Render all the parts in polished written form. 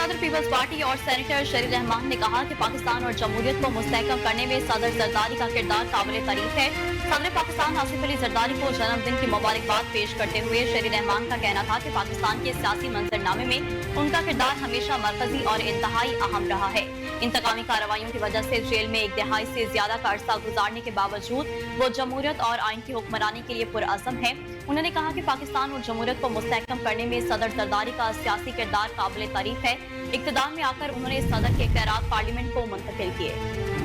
सदर peoples party और senator शरीर रहमान ने कहा कि पाकिस्तान और जमहूरियत को मुस्तहकम करने में सदर जरदारी का किरदार काबिल तारीफ है। सदर पाकिस्तान आसिफ अली जरदारी को जन्मदिन की मुबारकबाद पेश करते हुए शरीर रहमान का कहना था कि पाकिस्तान के सियासी मंजरनामे में उनका किरदार हमेशा मरकजी और इंतहाई अहम रहा है। इंतकामी कार्रवाइयों की वजह से जेल में एक दिहाई से ज्यादा का अरसा गुजारने के बावजूद वो जमहूरियत और आइन की हुक्मरानी के लिए पुरअज़म है। उन्होंने कहा कि पाकिस्तान और जमहूरियत को मुस्तहकम करने में सदर जरदारी का सियासी किरदार काबिल तारीफ है। इक़्तिदार में आकर उन्होंने सदर के इख्तियारात पार्लियामेंट को मुंतकिल किए।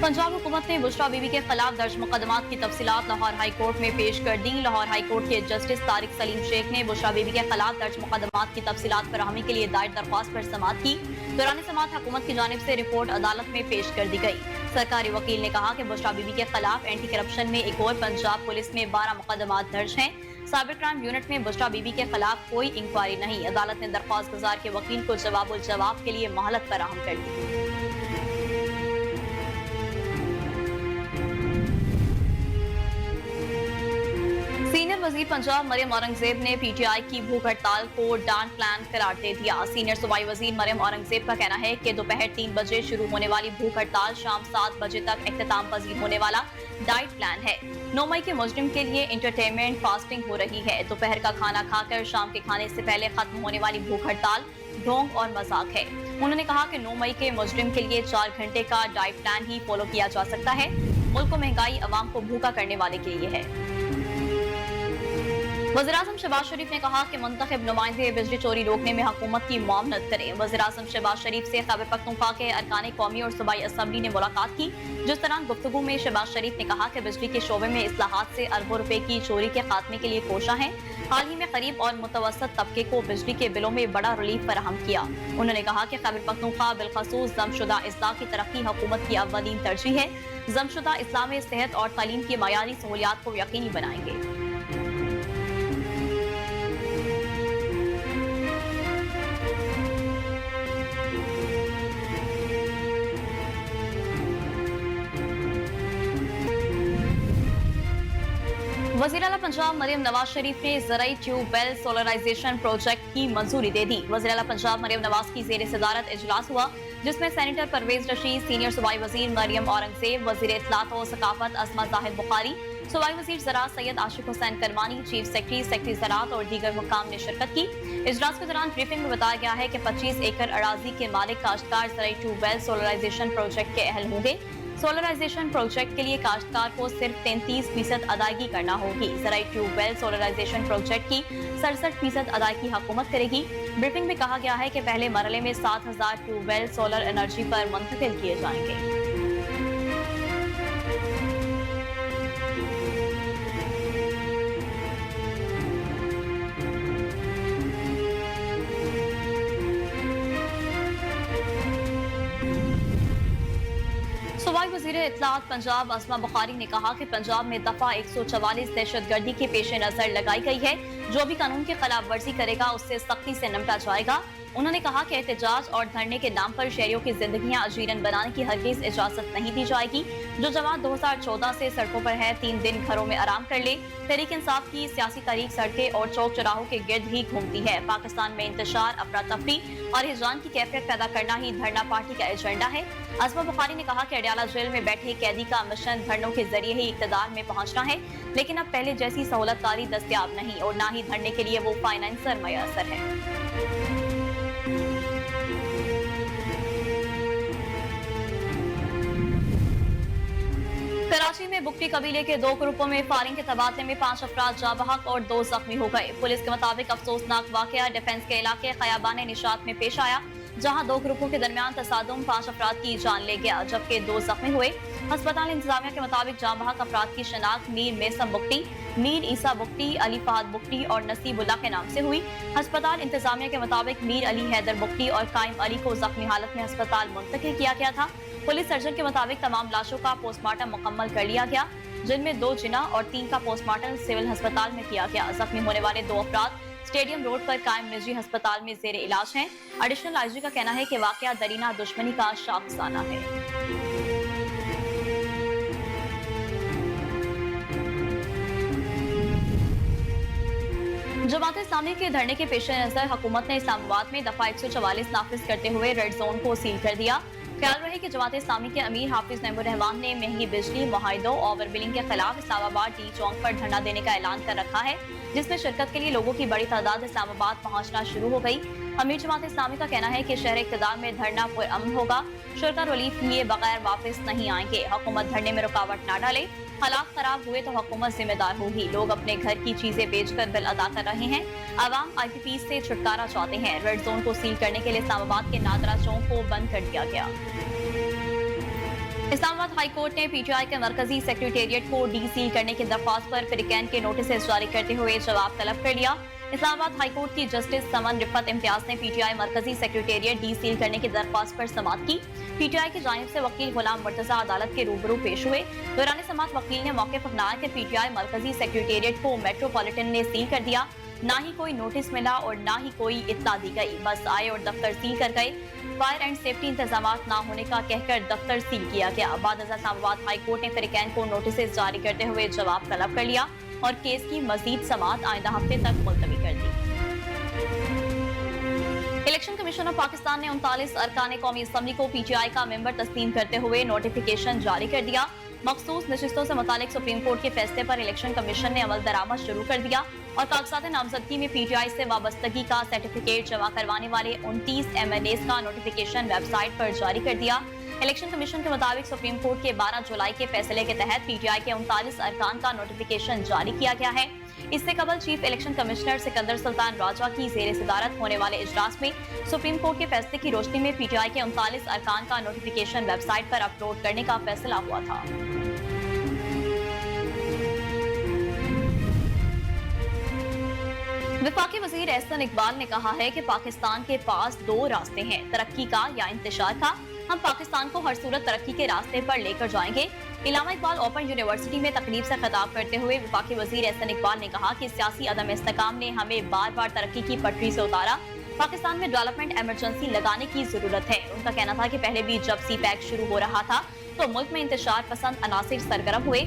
पंजाब हुकूमत ने बुशरा बीबी के खिलाफ दर्ज मुकदमात की तफसीलात लाहौर हाई कोर्ट में पेश कर दी। लाहौर हाई कोर्ट के जस्टिस तारिक सलीम शेख ने बुशरा बीबी के खिलाफ दर्ज मुकदमात की तफसीलात फराहमी के लिए दायर दरख्वास्त पर समाअत की। दौरान समाअत हुकूमत की जानिब से रिपोर्ट अदालत में पेश कर दी गई। सरकारी वकील ने कहा कि बुशरा बीबी के खिलाफ एंटी करप्शन में एक और पंजाब पुलिस में 12 मुकदमात दर्ज हैं। साइबर क्राइम यूनिट में बुशरा बीबी के खिलाफ कोई इंक्वायरी नहीं। अदालत ने दरख्वास्त गुजार के वकील को जवाब के लिए मोहलत फराहम कर दी। सीनियर वजीर पंजाब मरियम औरंगजेब ने पीटीआई की भूख हड़ताल को डांट प्लान करार दे दिया। सीनियर सूबाई वजीर मरियम औरंगजेब का कहना है कि दोपहर 3 बजे शुरू होने वाली भूख हड़ताल शाम 7 बजे तक इख्तिताम पजीर होने वाला डाइट प्लान है। 9 मई के मुजरिम के लिए इंटरटेनमेंट फास्टिंग हो रही है। दोपहर का खाना खाकर शाम के खाने से पहले खत्म होने वाली भूख हड़ताल ढोंग और मजाक है। उन्होंने कहा कि 9 मई के मुजरिम के लिए 4 घंटे का डाइट प्लान ही फॉलो किया जा सकता है। मुल्क को महंगाई अवाम को भूखा करने वाले के लिए है। वज़ीर-ए-आज़म शहबाज शरीफ ने कहा कि मुंतखब नुमाइंदे बिजली चोरी रोकने में हुकूमत की मुआवनत करें। वज़ीर-ए-आज़म शहबाज शरीफ से खैबर पख्तूनख्वा के अरकान कौमी और सूबाई असम्बली ने मुलाकात की। जिस दौरान गुफ्तगू में शहबाज शरीफ ने कहा कि बिजली के शोबे में इस्लाहात से अरबों रुपए की चोरी के खात्मे के लिए कोशा है। हाल ही में गरीब और मुतवस्सित तबके को बिजली के बिलों में बड़ा रिलीफ फराहम किया। उन्होंने कहा कि खैबर पख्तूनख्वा बिलखसूस जमशुदा इस्लाह की तरक्की हुकूमत की अव्वलीन तरजीह है। जमशुदा इस्लाह में सेहत और तालीम की मयारी सहूलियात को यकीनी बनाएंगे। वज़ीर आला पंजाब मरियम नवाज शरीफ ने ज़राई ट्यूबवेल सोलराइजेशन प्रोजेक्ट की मंजूरी दे दी। वज़ीर आला पंजाब मरियम नवाज की ज़ेर सदारत इजलास हुआ, जिसमें सेनेटर परवेज रशीद, सीनियर सूबाई वजीर मरियम औरंगजेब, वज़ीर इत्तलात व सकाफत अस्मा जाहिद बुखारी, सूबाई वजीर ज़राअत सैयद आशिक हुसैन करमानी, चीफ सेक्रेटरी ज़राअत और दीगर हुक्काम ने शिरकत की। इजलास के दौरान ब्रीफिंग में बताया गया है कि 25 एकड़ अराजी के मालिक काश्तकार ज़राई ट्यूबवेल सोलराइजेशन प्रोजेक्ट के अहल होंगे। सोलराइजेशन प्रोजेक्ट के लिए काश्तकार को सिर्फ 33% अदायगी करना होगी। ज़राई ट्यूबवेल सोलराइजेशन प्रोजेक्ट की 67% अदायगी हुकूमत करेगी। ब्रीफिंग में कहा गया है कि पहले मरहले में 7000 ट्यूबवेल सोलर एनर्जी पर मुंतकिल किए जाएंगे। सूबाई वज़ीर इत्तलात पंजाब अस्मा बुखारी ने कहा कि पंजाब में दफा 144 दहशतगर्दी के पेश नजर लगाई गई है। जो भी कानून की खिलाफ वर्जी करेगा उससे सख्ती से निपटा जाएगा। उन्होंने कहा कि एहतजाज और धरने के नाम पर शहरियों की जिंदगियां अजीरन बनाने की हरगिज इजाजत नहीं दी जाएगी। जो जमात 2014 से सड़कों पर है 3 दिन घरों में आराम कर ले। तहरीक इंसाफ की सियासी तारीख सड़कें और चौक चौराहों के गिर्द ही घूमती है। पाकिस्तान में इंतशार, अफरा तफरी और हिजरान की कैफियत पैदा करना ही धरना पार्टी का एजेंडा है। अस्मा बुखारी ने कहा कि अडयाला जेल में बैठे कैदी का मिशन धरनों के जरिए ही इक्तदार में पहुंचना है, लेकिन अब पहले जैसी सहूलतकारी दस्तयाब नहीं और न ही धरने के लिए वो फाइनेंसर मैसर है। कराची में बुकटी कबीले के 2 ग्रुपों में फायरिंग के तबादले में 5 अफराद जाँ बहक और 2 जख्मी हो गए। पुलिस के मुताबिक अफसोसनाक वाकया डिफेंस के इलाके खयाबान निशात में पेश आया, जहां 2 ग्रुपों के दरमियान तसादुम 5 अफराद की जान ले गया, जबकि 2 जख्मी हुए। अस्पताल इंतजामिया के मुताबिक जाँ बहक अफराद की शनाख्त मीर मेसम बुकटी, मीर ईसा बुकटी, अली फहद बुकटी और नसीबुल्ला के नाम से हुई। अस्पताल इंतजामिया के मुताबिक मीर अली हैदर बुकटी और कायम अली को जख्मी हालत में अस्पताल मुंतकिल किया गया था। पुलिस सर्जन के मुताबिक तमाम लाशों का पोस्टमार्टम मुकम्मल कर लिया गया, जिनमें 2 जिना और 3 का पोस्टमार्टम सिविल अस्पताल में किया गया। जख्मी होने वाले 2 अफराद स्टेडियम रोड पर कायम निजी अस्पताल में जेर इलाज हैं। एडिशनल आईजी का कहना है कि वाकया दरीना दुश्मनी का शाखसाना है। जमात इस्लामी के धरने के पेश नजर हुकूमत ने इस्लामाबाद में दफा 144 नाफिज करते हुए रेड जोन को सील कर दिया। ख्याल रहे कि जमात इस्लामी के अमीर हाफिज नईमुर रहमान ने महंगी बिजली मुआहिदों ओवर बिलिंग के खिलाफ इस्लामाबाद डी चौक पर धरना देने का ऐलान कर रखा है, जिसमें शिरकत के लिए लोगों की बड़ी तादाद इस्लामाबाद पहुंचना शुरू हो गई। अमीर जमात इस्लामी का कहना है कि शहर इक़्तिदार में धरना पुरअमन होगा, शुरका रिलीफ लिए बगैर वापस नहीं आएंगे। हुकूमत धरने में रुकावट न डाले, हालात खराब हुए तो हुकूमत जिम्मेदार होगी। लोग अपने घर की चीजें बेचकर बिल अदा कर रहे हैं। आवाम IPP से छुटकारा चाहते हैं। रेड जोन को सील करने के लिए इस्लामाबाद के नादरा चौक को बंद कर दिया गया। इस्लामाबाद हाई कोर्ट ने PTI के मरकजी सेक्रेटेरिएट को डी सील करने की दरख्वास्त पर फिरकैन के नोटिस जारी करते हुए जवाब तलब कर लिया। इस्लामाबाद हाई कोर्ट की जस्टिस समन रिफत इम्तियाज ने PTI मरकजी सेक्रेटेरिएट डी सील करने की दरख्वास्त पर समाअत की। PTI की जानिब से वकील गुलाम मुर्तजा अदालत के रूबरू पेश हुए। दौरान समाअत वकील ने मौके पर कहा कि PTI मरकजी सेक्रेटेरिएट को मेट्रोपॉलिटन ने सील कर दिया, ना ही कोई नोटिस मिला और ना ही कोई इत्तला दी गई। बस आए और दफ्तर सील कर गए। फायर एंड सेफ्टी इंतजामात ना होने का कहकर दफ्तर सील किया गया। बाद इस्लामाबाद हाई कोर्ट ने फिरकैन को नोटिस जारी करते हुए जवाब तलब कर लिया और केस की मजीद समाअत आइंदा हफ्ते तक मुलतवी कर दी। इलेक्शन कमीशन ऑफ पाकिस्तान ने 39 अरकान कौमी असम्बली को PTI का मेंबर तस्लीम करते हुए नोटिफिकेशन जारी कर दिया। मखसूस नशिस्तों से मुतालिक सुप्रीम कोर्ट के फैसले पर इलेक्शन कमीशन ने अमल दरामद शुरू कर दिया और कागजात नामजदगी में PTI से वाबस्तगी का सर्टिफिकेट जमा करवाने वाले 29 MNAs का नोटिफिकेशन वेबसाइट पर जारी कर दिया। इलेक्शन कमीशन के मुताबिक सुप्रीम कोर्ट के 12 जुलाई के फैसले के तहत PTI के 39 अरकान का नोटिफिकेशन जारी किया गया है। इससे कबल chief election commissioner Sikandar Sultan Raja की ज़ेर सदारत होने वाले इजलास में सुप्रीम कोर्ट के फैसले की रोशनी में PTI के 39 अरकान का नोटिफिकेशन वेबसाइट पर अपलोड करने का फैसला हुआ था। वफाकी वजीर एहसन इकबाल ने कहा है कि पाकिस्तान के पास दो रास्ते हैं, तरक्की का या इंतशार का। हम पाकिस्तान को हर सूरत तरक्की के रास्ते पर लेकर जाएंगे। इलामा इकबाल ओपन यूनिवर्सिटी में तकरीब से खिताब करते हुए वफाकी वजीर एहसन इकबाल ने कहा कि सियासी अदम इस्तेकाम ने हमें बार बार तरक्की की पटरी से उतारा। पाकिस्तान में डेवलपमेंट इमरजेंसी लगाने की जरूरत है। उनका कहना था कि पहले भी जब CPEC शुरू हो रहा था तो मुल्क में इंतशार पसंद अनासिर सरगर्म हुए।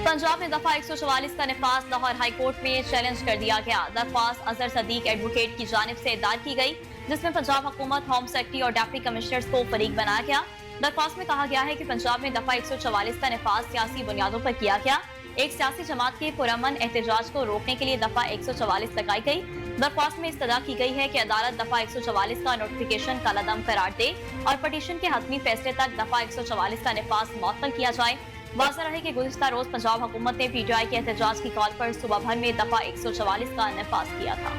पंजाब में दफा 144 का निफाज लाहौर हाई कोर्ट में चैलेंज कर दिया गया। दरख्वास्त अजहर सदीक एडवोकेट की जानिब से दायर की गई, जिसमें पंजाब हुकूमत, होम सेक्रेटरी और डिप्टी कमिश्नर्स को फरीक बनाया गया। दरख्वास्त में कहा गया है कि पंजाब में दफा 144 का निफाज सियासी बुनियादों पर किया गया। एक सियासी जमात के पुरअमन एहतजाज को रोकने के लिए दफा 144 लगाई गई। दरख्वास्त में इस्तदा की गई है कि अदालत दफा 144 का नोटिफिकेशन कलअदम करार दे और पटिशन के हतमी फैसले तक दफा 144 का निफाज मुअत्तल किया जाए। वाज़ेह रहे कि गुज़िश्ता रोज पंजाब हुकूमत ने PTI के एहतजाज की कॉल पर सुबह भर में दफा 144 का निफाज किया था।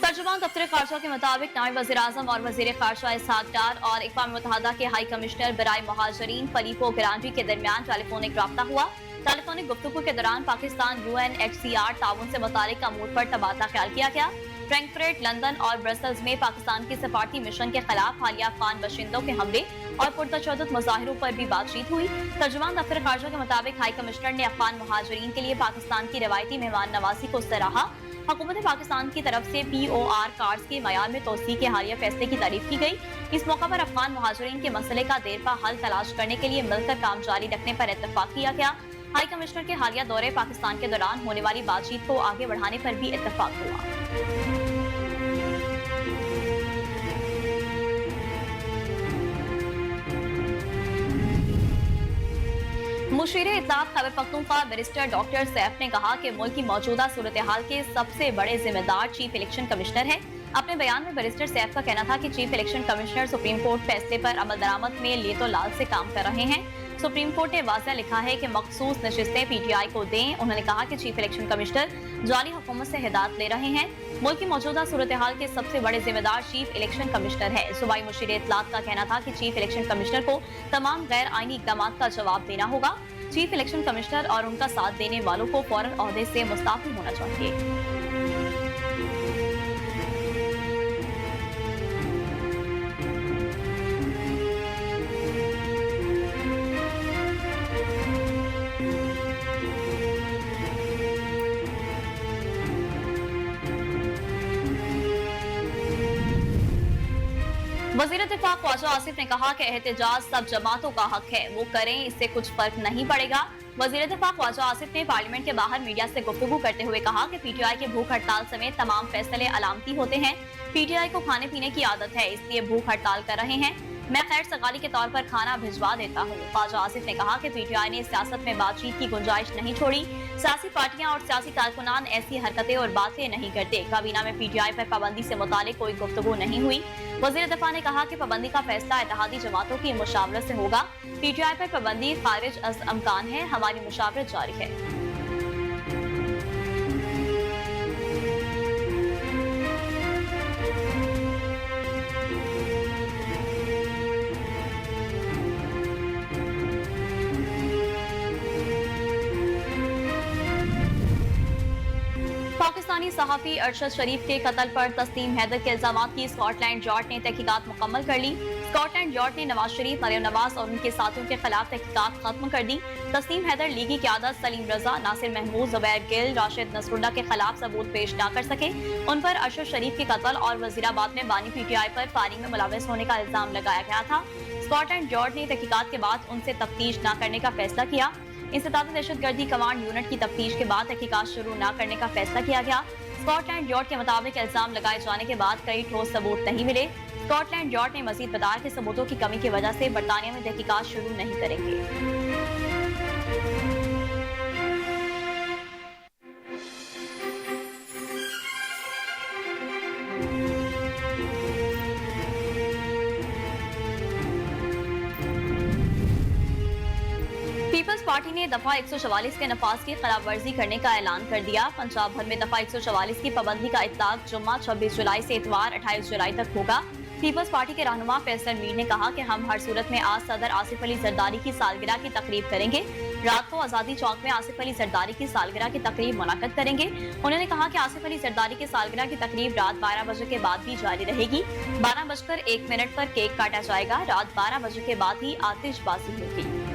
तर्जुमान दफ्तर खारजा के मुताबिक नायब वज़ीर आज़म और वज़ीर खारजा इसहाक डार और अक़वाम मुत्तहिदा के हाई कमिश्नर बराए महाजरीन फिलिपो ग्रांडी के दरमियान टेलीफोनिक राब्ता हुआ। टेलीफोनिक गुफ्तगू के दौरान पाकिस्तान UNHCR ताउन से मुतालिक अमूर पर तबादला ख्याल किया गया। फ्रैंकफर्ट, लंदन और ब्रसल्स में पाकिस्तान के सफारती मिशन के खिलाफ हालिया अफगान बशिंदों के हमले और पुरतशद्दुद मुजाहिरों पर भी बातचीत हुई। तर्जुमान दफ्तर खारजा के मुताबिक हाई कमिश्नर ने अफगान महाजरीन के लिए पाकिस्तान की रवायती मेहमान नवाजी को सराहा। हुकूमत पाकिस्तान की तरफ से POR कार्ड्स के मयार में तोसी के हालिया फैसले की तारीफ की गई। इस मौका पर अफगान महाजरीन के मसले का देरपा हल तलाश करने के लिए मिलकर काम जारी रखने पर इत्तफाक किया गया। हाई कमिश्नर के हालिया दौरे पाकिस्तान के दौरान होने वाली बातचीत को आगे बढ़ाने पर भी इत्तफाक हुआ। मुशीर इत्तलात खैबर पख्तूनख्वा बैरिस्टर डॉक्टर सैफ ने कहा कि मुल्क की मौजूदा सूरत हाल के सबसे बड़े जिम्मेदार चीफ इलेक्शन कमिश्नर हैं। अपने बयान में बैरिस्टर सैफ का कहना था कि chief election commissioner supreme court फैसले पर अमल दरामद में ले तो लाल से काम कर रहे हैं। सुप्रीम कोर्ट ने वाज़ेह लिखा है कि मखसूस नशिस्तें PTI को दें। उन्होंने कहा कि चीफ इलेक्शन कमिश्नर जाली हुकूमत से हिदायत ले रहे हैं। मुल्क की मौजूदा सूरत हाल के सबसे बड़े जिम्मेदार चीफ इलेक्शन कमिश्नर है। सूबाई मुशीर इत्तलात का कहना था कि चीफ इलेक्शन कमिश्नर को तमाम गैर आईनी इक़दाम का जवाब देना होगा। चीफ इलेक्शन कमिश्नर और उनका साथ देने वालों को फौरन ओहदे से मुस्ताफी होना चाहिए। वजीर दिफा ख्वाजा आसिफ ने कहा कि एहतजाज सब जमातों का हक है, वो करें, इससे कुछ फर्क नहीं पड़ेगा। वजीर दिफा ख्वाजा आसिफ ने पार्लियामेंट के बाहर मीडिया से गुफ्तगू करते हुए कहा कि पीटीआई के भूख हड़ताल समेत तमाम फैसले अलामती होते हैं। पीटीआई को खाने पीने की आदत है, इसलिए भूख हड़ताल कर रहे हैं। मैं खैर सगाली के तौर पर खाना भिजवा देता हूँ। ख्वाजा आसिफ ने कहा कि पीटीआई ने सियासत में बातचीत की गुंजाइश नहीं छोड़ी। सियासी पार्टियां और सियासी कारकुनान ऐसी हरकतें और बातें नहीं करते। काबीना में पीटीआई पर पाबंदी से मुतालिक कोई गुफ्तगू नहीं हुई। वजीर दफा ने कहा कि पाबंदी का फैसला इत्तेहादी जमातों की मुशावरत से होगा। पीटीआई पर पाबंदी खारिज अज अमकान है, हमारी मुशावरत जारी है। पाकिस्तानी सहाफी अरशद शरीफ के कत्ल पर तस्लीम हैदर के इल्जामात की स्कॉटलैंड यार्ड ने तहकीकात मुकम्मल कर ली। स्कॉटलैंड यार्ड ने नवाज शरीफ, मरियम नवाज और उनके साथियों के खिलाफ तहकीकात खत्म कर दी। तस्लीम हैदर लीगी क़यादत सलीम रजा, नासिर महमूद, ज़ुबैर गिल, राशिद नसरुल्लाह के खिलाफ सबूत पेश न कर सके। उन पर अरशद शरीफ के कत्ल और वजीराबाद में बानी पीटीआई पर फायरिंग में मुलव्वस होने का इल्जाम लगाया गया था। स्कॉटलैंड यार्ड ने तहकीकात के बाद उनसे तफ्तीश न करने का फैसला किया। इंसदाद दहशतगर्दी कमांड यूनिट की तफ्तीश के बाद तहकीकात शुरू न करने का फैसला किया गया। स्कॉटलैंड यार्ड के मुताबिक इल्जाम लगाए जाने के बाद कई ठोस सबूत नहीं मिले। स्कॉटलैंड यार्ड ने मजीद बताया कि सबूतों की कमी की वजह से बरतानिया में तहकीकात शुरू नहीं करेंगे। पीपल्स पार्टी ने दफा 144 के नफाज की खिलाफ वर्जी करने का ऐलान कर दिया। पंजाब भर में दफा 144 की पाबंदी का इतलाक जुम्मा 26 जुलाई से इतवार 28 जुलाई तक होगा। पीपल्स पार्टी के रहनुमा फैसल मीर ने कहा कि हम हर सूरत में आज सदर आसिफ अली जरदारी की सालगिरह की तकरीब करेंगे। रात को आजादी चौक में आसिफ अली जरदारी की सालगिरह की तकरीब मुनक्कद करेंगे। उन्होंने कहा कि आसिफ अली जरदारी की सालगिरह की तकरीब रात 12 बजे के बाद भी जारी रहेगी। 12:01 पर केक काटा जाएगा। रात 12 बजे के बाद ही आतिशबाजी होगी।